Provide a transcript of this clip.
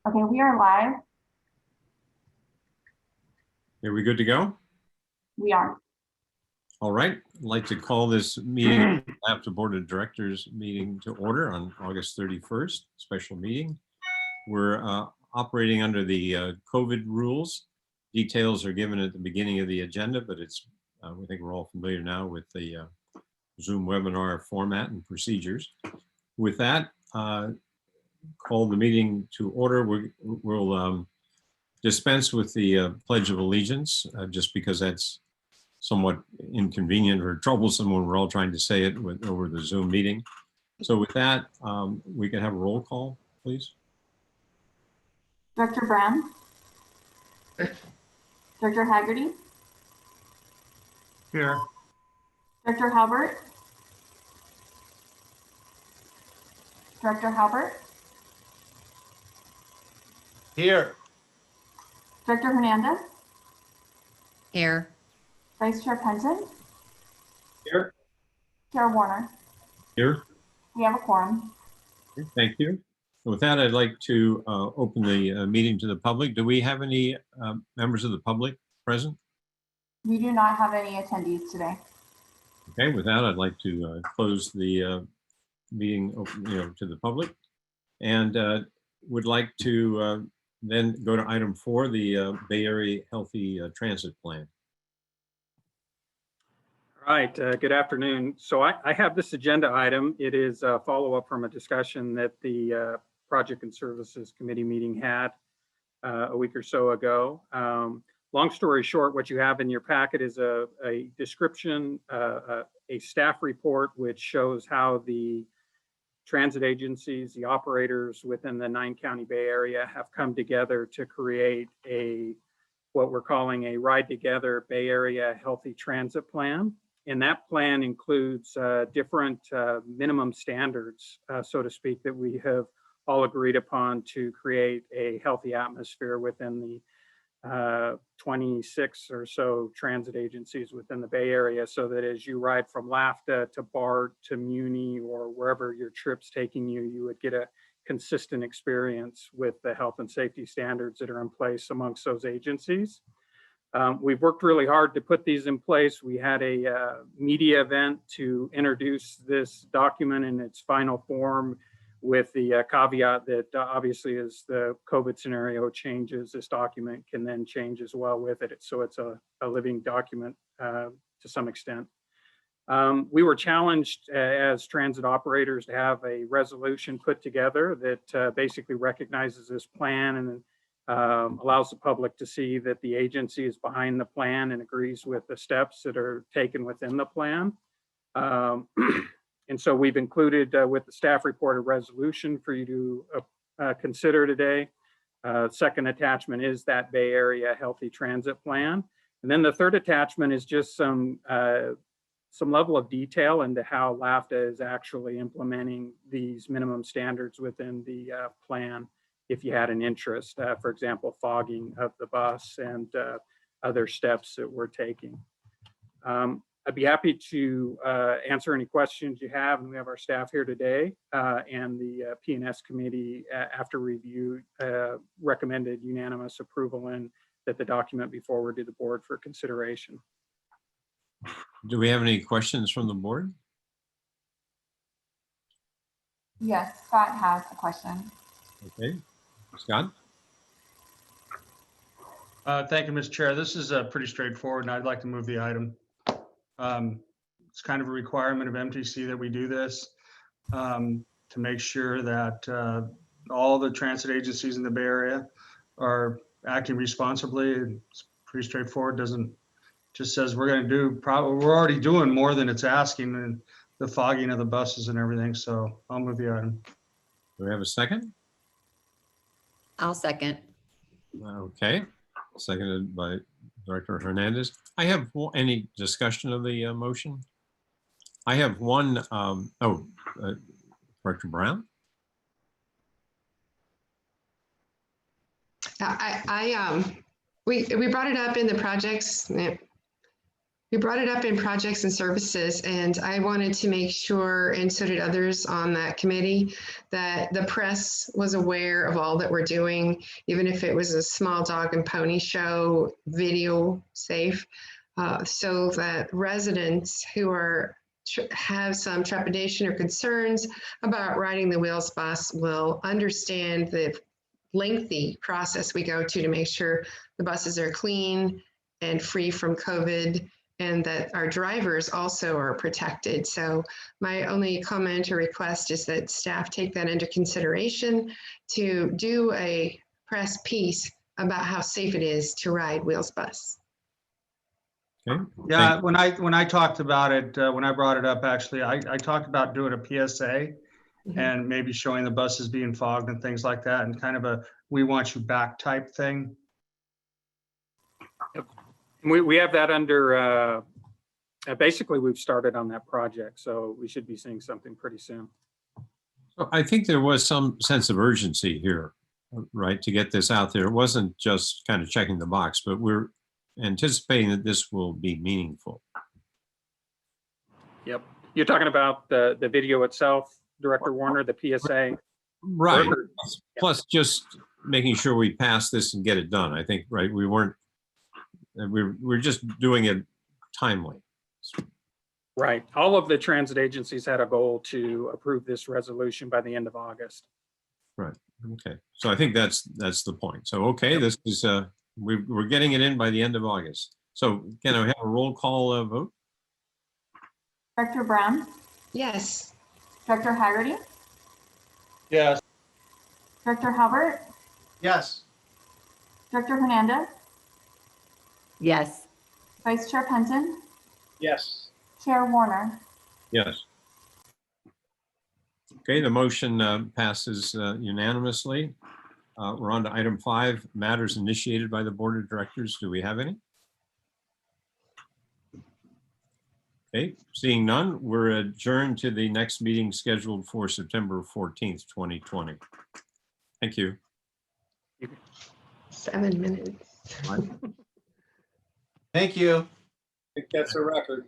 Okay, we are live. Are we good to go? We are. All right. I'd like to call this meeting, after Board of Directors meeting to order on August 31st, special meeting. We're operating under the COVID rules. Details are given at the beginning of the agenda, but it's we think we're all familiar now with the Zoom webinar format and procedures. With that, call the meeting to order. We'll dispense with the Pledge of Allegiance, just because that's somewhat inconvenient or troublesome when we're all trying to say it over the Zoom meeting. So with that, we can have a roll call, please. Director Brown? Director Haggerty? Here. Director Halbert? Director Halbert? Here. Director Hernandez? Here. Vice Chair Penton? Here. Chair Warner? Here. We have a quorum. Thank you. With that, I'd like to open the meeting to the public. Do we have any members of the public present? We do not have any attendees today. Okay, with that, I'd like to close the meeting open, to the public, and would like to then go to item 4, the Bay Area Healthy Transit Plan. All right, good afternoon. So I have this agenda item. It is a follow-up from a discussion that the Project and Services Committee meeting had a week or so ago. Long story short, what you have in your packet is a description, a staff report, which shows how the transit agencies, the operators within the 9-county Bay Area have come together to create what we're calling a Ride Together Bay Area Healthy Transit Plan. And that plan includes different minimum standards, so to speak, that we have all agreed upon to create a healthy atmosphere within the 26 or so transit agencies within the Bay Area, so that as you ride from LAFTA to BART to Muni or wherever your trip's taking you, you would get a consistent experience with the health and safety standards that are in place amongst those agencies. We've worked really hard to put these in place. We had a media event to introduce this document in its final form, with the caveat that obviously as the COVID scenario changes, this document can then change as well with it. So it's a living document to some extent. We were challenged as transit operators to have a resolution put together that basically recognizes this plan and allows the public to see that the agency is behind the plan and agrees with the steps that are taken within the plan. And so we've included with the staff report a resolution for you to consider today. Second attachment is that Bay Area Healthy Transit Plan. And then the third attachment is just some level of detail into how LAFTA is actually implementing these minimum standards within the plan, if you had an interest, for example, fogging of the bus and other steps that we're taking. I'd be happy to answer any questions you have, and we have our staff here today, and the P&S committee, after review, recommended unanimous approval and that the document be forwarded to the board for consideration. Do we have any questions from the board? Yes, Scott has a question. Okay, Scott? Thank you, Mr. Chair. This is pretty straightforward, and I'd like to move the item. It's kind of a requirement of MTC that we do this to make sure that all the transit agencies in the Bay Area are acting responsibly. It's pretty straightforward. Just says we're going to do, we're already doing more than it's asking, and the fogging of the buses and everything. So I'll move the item. Do we have a second? I'll second. Okay, seconded by Director Hernandez. I have any discussion of the motion? I have one. Director Brown. We brought it up in the projects We brought it up in projects and services, and I wanted to make sure, and so did others on that committee, that the press was aware of all that we're doing, even if it was a small dog and pony show, video safe, so that residents who are have some trepidation or concerns about riding the Wheels bus will understand the lengthy process we go to make sure the buses are clean and free from COVID, and that our drivers also are protected. So my only comment or request is that staff take that into consideration to do a press piece about how safe it is to ride Wheels Bus. Okay. Yeah, when I talked about it, when I brought it up, actually, I talked about doing a PSA and maybe showing the buses being fogged and things like that, and kind of a "we want you back" type thing. We have that under, basically, we've started on that project, so we should be seeing something pretty soon. So I think there was some sense of urgency here, right, to get this out there. It wasn't just kind of checking the box, but we're anticipating that this will be meaningful. Yep. You're talking about the video itself, Director Warner, the PSA? Right. Or- Plus just making sure we pass this and get it done. I think, right, we're just doing it timely. Right. All of the transit agencies had a goal to approve this resolution by the end of August. Right. Okay. So I think that's the point. So, okay, this is, we're getting it in by the end of August. So can I have a roll call vote? Director Brown, Yes. Director Haggerty, Yes. Director Halbert, Yes. Director Hernandez, Yes. Vice Chair Penton, Yes. Chair Warner. Yes. Okay, the motion passes unanimously. We're on to item 5, matters initiated by the Board of Directors. Do we have any? Okay, seeing none, we're adjourned to the next meeting scheduled for September 14th, 2020. Thank you. 7 minutes. Thank you. I think that's a record.